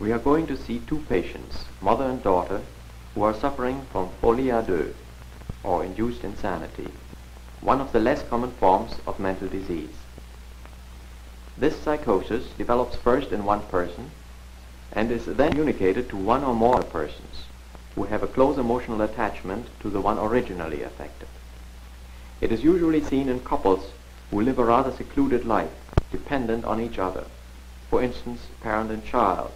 we are going to see two patients, mother and daughter, who are suffering from folie à deux, or induced insanity, one of the less common forms of mental disease. This psychosis develops first in one person and is then communicated to one or more persons who have a close emotional attachment to the one originally affected. It is usually seen in couples who live a rather secluded life, dependent on each other. For instance, parent and child,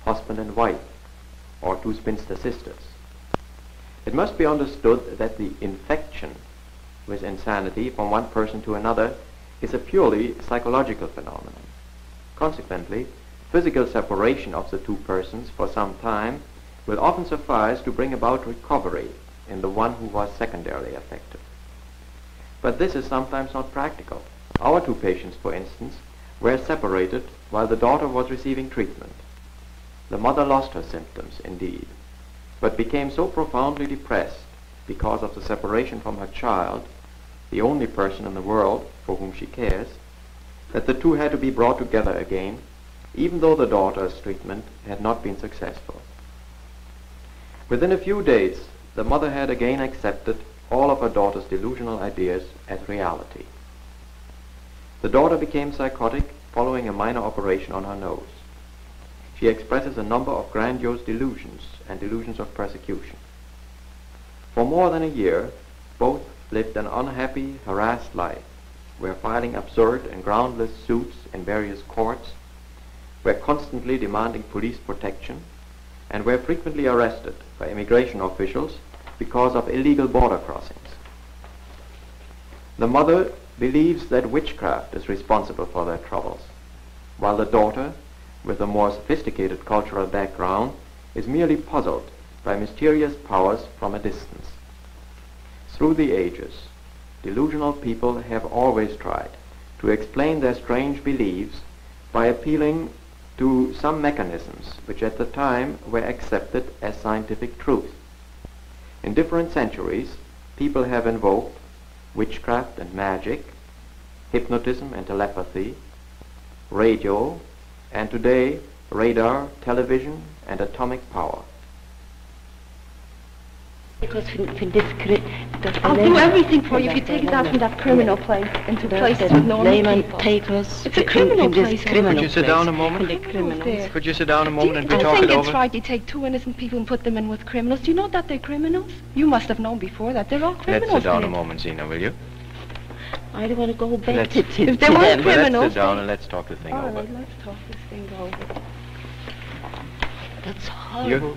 husband and wife, or two spinster sisters. It must be understood that the infection with insanity from one person to another is a purely psychological phenomenon. Consequently, physical separation of the two persons for some time will often suffice to bring about recovery in the one who was secondarily affected. But this is sometimes not practical. Our two patients, for instance, were separated while the daughter was receiving treatment. The mother lost her symptoms, indeed, but became so profoundly depressed because of the separation from her child, the only person in the world for whom she cares, that the two had to be brought together again, even though the daughter's treatment had not been successful. Within a few days, the mother had again accepted all of her daughter's delusional ideas as reality. The daughter became psychotic following a minor operation on her nose. She expresses a number of grandiose delusions and delusions of persecution. For more than a year, both lived an unhappy, harassed life, were filing absurd and groundless suits in various courts, were constantly demanding police protection, and were frequently arrested by immigration officials because of illegal border crossings. The mother believes that witchcraft is responsible for their troubles, while the daughter, with a more sophisticated cultural background, is merely puzzled by mysterious powers from a distance. Through the ages, delusional people have always tried to explain their strange beliefs by appealing to some mechanisms which at the time were accepted as scientific truth. In different centuries, people have invoked witchcraft and magic, hypnotism and telepathy, radio, and today, radar, television, and atomic power. I'll do everything for you if you take us out from that criminal place into places with normal people. It's a criminal place. Could you sit down a moment? Could you sit down a moment and we talk it over? I think it's right you take two innocent people and put them in with criminals. Do you know that they're criminals? You must have known before that they're all criminals. Let's sit down a moment, Zina, will you? I don't want to go back to if they weren't criminals... Let's sit down and let's talk the thing over. All right, let's talk this thing over. That's horrible.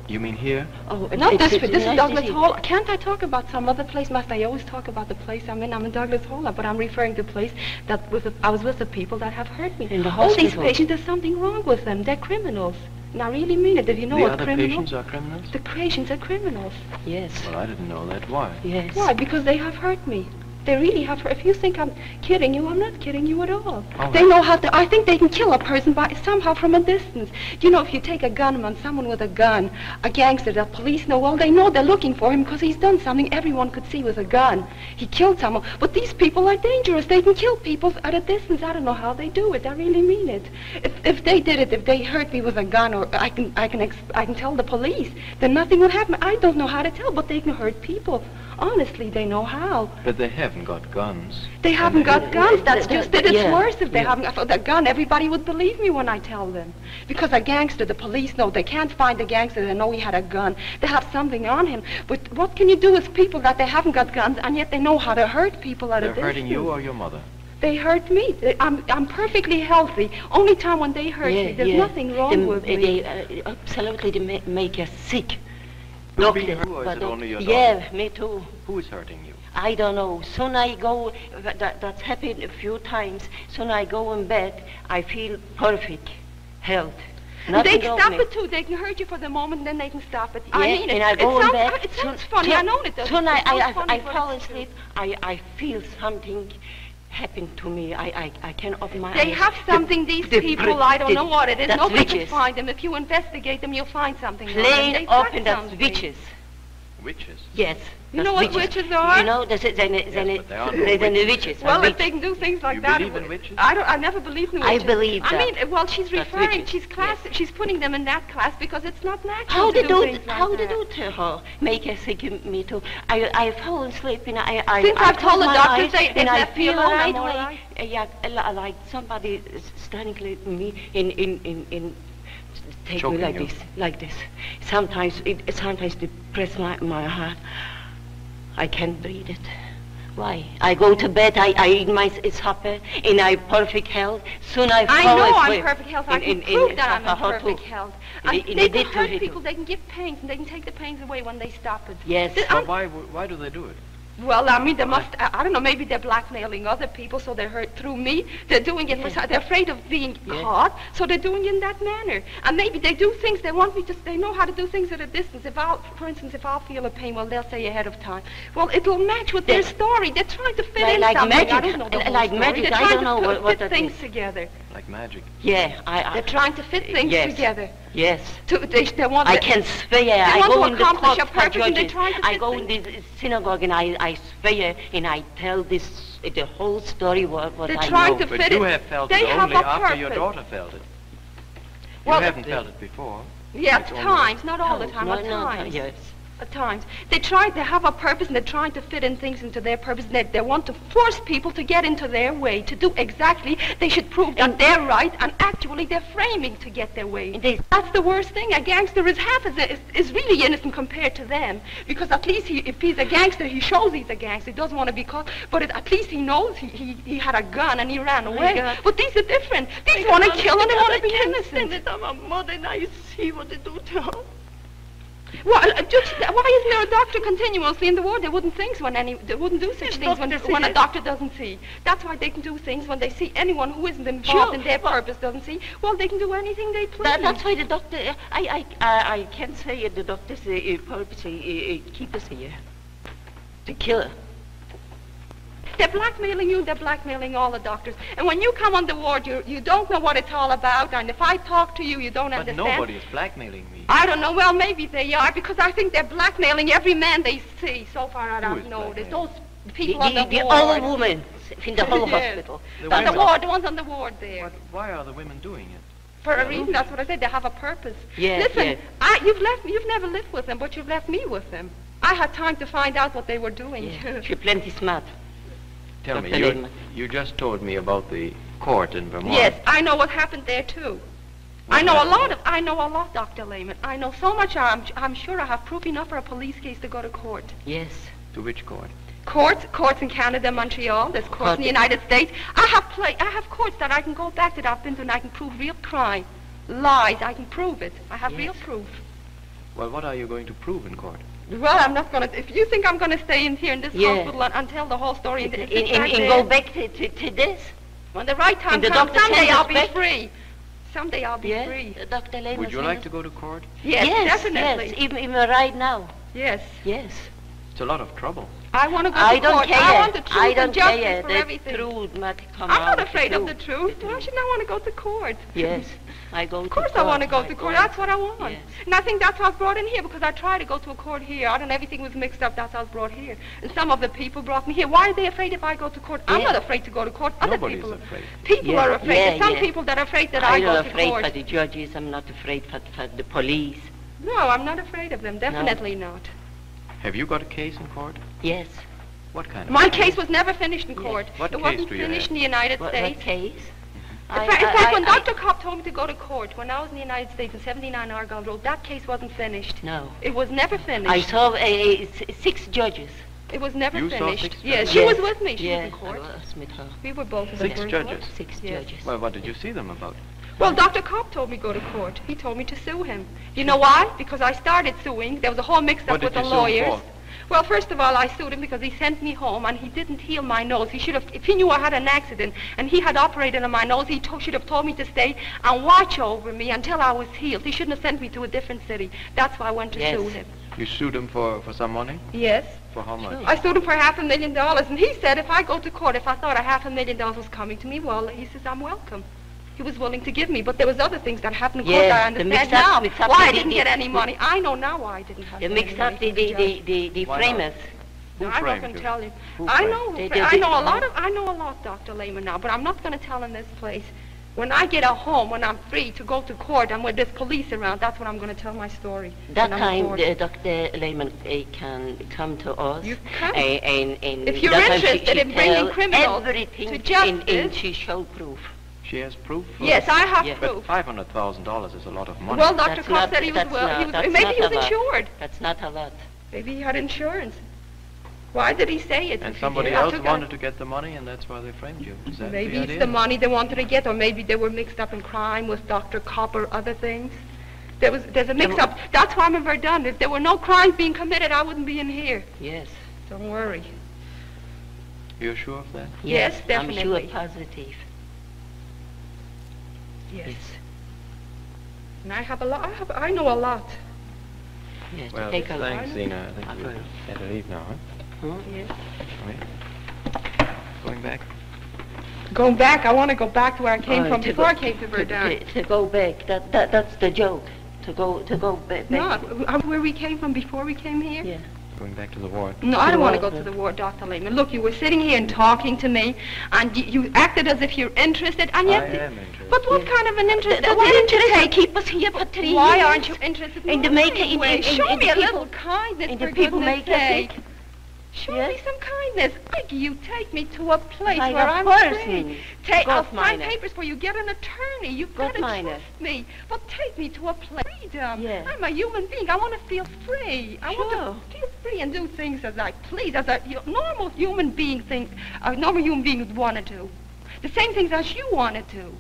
You mean here? Oh, not this, but this is Douglas Hall. Can't I talk about some other place? Must I always talk about the place I'm in? I'm in Douglas Hall, but I'm referring to a place that I was with the people that have hurt me. In the all hospital. These patients, there's something wrong with them. They're criminals. And I really mean it. If you know what criminals... The other patients are criminals? The patients are criminals. Yes. Well, I didn't know that. Why? Yes. Why? Because they have hurt me. They really have hurt. If you think I'm kidding you, I'm not kidding you at all. They know how to... I think they can kill a person by somehow from a distance. You know, if you take a gun on someone with a gun, a gangster, the police know, well, they know they're looking for him because he's done something everyone could see with a gun. He killed someone. But these people are dangerous. They can kill people at a distance. I don't know how they do it. I really mean it. If they did it, if they hurt me with a gun, or I can tell the police, then nothing would happen. I don't know how to tell, but they can hurt people. Honestly, they know how. But they haven't got guns. They haven't got guns. That's just it. It's worse if they haven't got a gun. Everybody would believe me when I tell them. Because a gangster, the police know. They can't find a gangster. They know he had a gun. They have something on him. But what can you do with people that they haven't got guns and yet they know how to hurt people at a distance? They're hurting you or your mother? They hurt me. I'm perfectly healthy. Only time when they hurt me, there's nothing wrong with me. Absolutely, they make you sick. Who or is it only your daughter? Yeah, me too. Who is hurting you? I don't know. Soon I go, that's happened a few times. Soon I go in bed, I feel perfect health. They can stop it too. They can hurt you for the moment, then they can stop it. Yeah, I mean, and I go in bed. It sounds funny. I know it does. Soon I fall asleep. I feel something happen to me. I can't open my eyes. They have something, these people, I don't know what it is. Nobody can witches. find them. If you investigate them, you'll find something. Plain open, that's witches. Witches? Yes. You know what witches are? You know, there's witches. Well, if they can do things like that... You believe in witches? I never believed in witches. I believe that. I mean, well, she's referring, she's putting them in that class because it's not natural to do things like that. How to do to her? Make her sick me too. I fall asleep and Since I've told the doctors they left me alone, I'm all right. Yeah, like somebody standing me in take Choking me like this. Sometimes they press my heart. I can't breathe it. Why? I go to bed, I eat my supper, in perfect health. Soon I fall asleep. I know I'm in perfect health. I can prove that I'm in perfect health. They can hurt people, they can give pains, and they can take the pains away when they stop it. Yes. But why do they do it? Well, I mean, they must, I don't know, maybe they're blackmailing other people, so they're hurt through me. They're doing it they're afraid of being caught, so they're doing it in that manner. And maybe they do things, they know how to do things at a distance. For instance, if I'll feel a pain, well, they'll say ahead of time. Well, it'll match with their story. They're trying to fit in like something. Magic. I don't know the whole like story. magic, They're I trying don't know to what fit things together. Like magic. Yeah, they're trying to fit things together. Yes. They want I can swear. I go in the court for judges. I go in the synagogue and I swear and I tell the whole story what I know. They're trying to fit it. But you have felt it only after your daughter felt it. You haven't felt it before. Yeah, at times, not all the time, at times. Yes. At times. They have a purpose and they're trying to fit in things into their purpose. They want to force people to get into their way, to do exactly. They should prove that they're right, and actually they're framing to get their way. That's the worst thing. A gangster is really innocent compared to them, because at least if he's a gangster, he shows he's a gangster. He doesn't want to be caught, but at least he knows he had a gun and he ran away. But these are different. These want to kill and they want to be innocent. I'm a mother and I see what they do to her. Well, why isn't there a doctor continuously in the ward? They wouldn't think they wouldn't do such things when a doctor doesn't see. That's why they can do things when they see anyone who isn't involved in their purpose doesn't see. Well, they can do anything they please. That's why the doctor, I can't say the doctor's purpose keep us here. To kill her. They're blackmailing you, they're blackmailing all the doctors. And when you come on the ward, you don't know what it's all about, and if I talk to you, you don't understand. But nobody is blackmailing me. I don't know. Well, maybe they are, because I think they're blackmailing every man they see. So far, I've noticed. Those people on the ward. The old women in the whole hospital. On the ward, the ones on the ward there. But why are the women doing it? For a reason, that's what I said. They have a purpose. Yes, listen, you've never lived with them, but you've left me with them. I had time to find out what they were doing. Yeah. She's plenty smart. Tell me, you just told me about the court in Vermont. Yes, I know what happened there too. I know a lot, Dr. Lehman. I know so much. I'm sure I have proof enough for a police case to go to court. Yes. To which court? Courts in Canada, Montreal. There's courts in the United States. I have courts that I can go back that I've been to, and I can prove real crime, lies. I can prove it. I have real proof. Well, what are you going to prove in court? Well, I'm not going to. If you think I'm going to stay in here in this hospital and tell the whole story and go back to this, when the right time comes, someday I'll be free. Someday I'll be free. Dr. Lehman, would you like to go to court? Yes, definitely. Yes, even right now. Yes. Yes. It's a lot of trouble. I want to go to court. I want the truth and justice for everything. Truth might come I'm not afraid of the truth. Why shouldn't I want to go to court? Yes, I go to court. Of course I want to go to court. That's what I want. Yes. And I think that's how I was brought in here, because I tried to go to a court here. I don't know, everything was mixed up. That's how I was brought here. And some of the people brought me here. Why are they afraid if I go to court? I'm not afraid to go to court. Nobody's afraid. People are afraid. There's some people that are afraid that I go to court. I'm not afraid for the judges. I'm not afraid for the police. No, I'm not afraid of them. Definitely not. Have you got a case in court? Yes. What kind of My case was never finished in court. What it wasn't finished in the United States. What case? In fact, when Dr. Kopp told me to go to court, when I was in the United States in 79 Argyle Road, that case wasn't finished. No. It was never finished. I saw 6 judges. It was never finished. Saw 6 judges? Yes, she was with me. She was in court. I was with her. We were both in the 6 judges? 6 judges. Well, what did you see them about? Well, Dr. Kopp told me to go to court. He told me to sue him. You know why? Because I started suing. There was a whole mix-up with the lawyers. Well, first of all, I sued him because he sent me home and he didn't heal my nose. He should have, if he knew I had an accident and he had operated on my nose, he should have told me to stay and watch over me until I was healed. He shouldn't have sent me to a different city. That's why I went to sue him. You sued him for some money? Yes. For how much? I sued him for $500,000, and he said if I go to court, if I thought $500,000 was coming to me, well, he says, I'm welcome. he was willing to give me, but there was other things that happened. Of Yes, course, I understand now mix up why I didn't get any money. I know now why I didn't have You any mixed up money. the Why not? framers. Who I'm not framed going to you? tell you. Who I framed know. They I did. know a lot. I know a lot, Dr. Lehman, now, but I'm not going to tell in this place. When I get at home, when I'm free to go to court, and when there's police around, that's when I'm going to tell my story. That when I'm time, bored. Dr. Lehman can come to us. You can. And If you're that time interested in bringing tell criminals everything to justice. and she showed proof. She has proof? Yes, I have Yeah. proof. But $500,000 is a lot of money. Well, Dr. That's Koch not- said he was that's well. not- that's Maybe not he was a lot. insured. That's not a lot. Maybe he had insurance. Why did he say it? And if he somebody did? I else took wanted to get the money, and that's why they framed you. Is that Maybe the it's idea? the money they wanted to get, or maybe they were mixed up in crime with Dr. Kopp or other things. There's a mix-up. That's why I'm in Verdun. If there were no crimes being committed, I wouldn't be in here. Yes. Don't worry. You're sure of that? Yes, I'm definitely. sure positive. Yes. And I have a lot. I know a lot. Yes, Well, take a look. thanks, Zena. I think I'm we going. better leave now, huh? Yes. Going back? Going back, I want to go back to where I came from to before go- I came to Verdun. To go back. That's the joke. To go back. No, where we came from before we came here? Yeah. Going back to the war. No, I don't want to go War. to the war, Dr. Lehman. Look, you were sitting here and talking to me, and you acted as if you're interested, and I yet... am interested. But what kind of an interest? The Why don't you interest will take... keep us here for 3 years. Why aren't you interested In the my making- way? in Show the me a people- little kindness, in for the people goodness make us sake. sick. Show Yes. me some kindness. You take me to a place Like where a I'm person. free. I'll Good sign miner. papers for you. Get an attorney. You've Good got to miner. trust me. But take me to a place of freedom. Yeah. I'm a human being. I want to feel free. I want Sure. to feel free and do things as I please, as a normal human being normal human beings want to do. The same things as you want to do.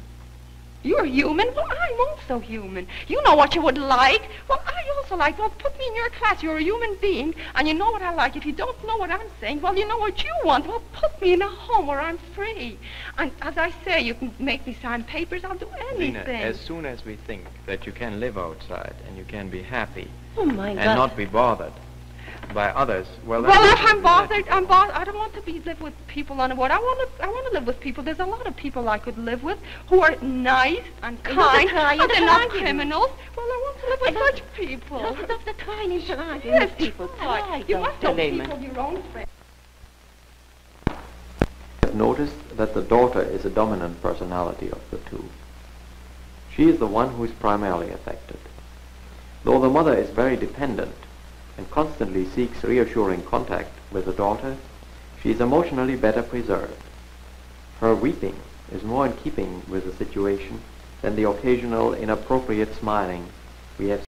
You're human. Well, I'm also human. You know what you would like. Well, I also like. Well, put me in your class. You're a human being, and you know what I like. If you don't know what I'm saying, well, you know what you want. Well, put me in a home where I'm free. And as I say, you can make me sign papers. I'll do anything. Zena, as soon as we think that you can live outside and you can be happy Oh my and God. not be bothered by others, well, Well, then if I'm we let bothered, you I'm bothered. I don't want to live with people on a board. I want to live with people. There's a lot of people I could live with who are nice and kind. try But and they're not try. criminals. Well, I want to live with such people. Look at the trying to try. Yes, People try. try. You must Dr. know Lehman. people, your own friends. have noticed that the daughter is a dominant personality of the two. She is the one who is primarily affected. Though the mother is very dependent and constantly seeks reassuring contact with the daughter, she is emotionally better preserved. Her weeping is more in keeping with the situation than the occasional inappropriate smiling we have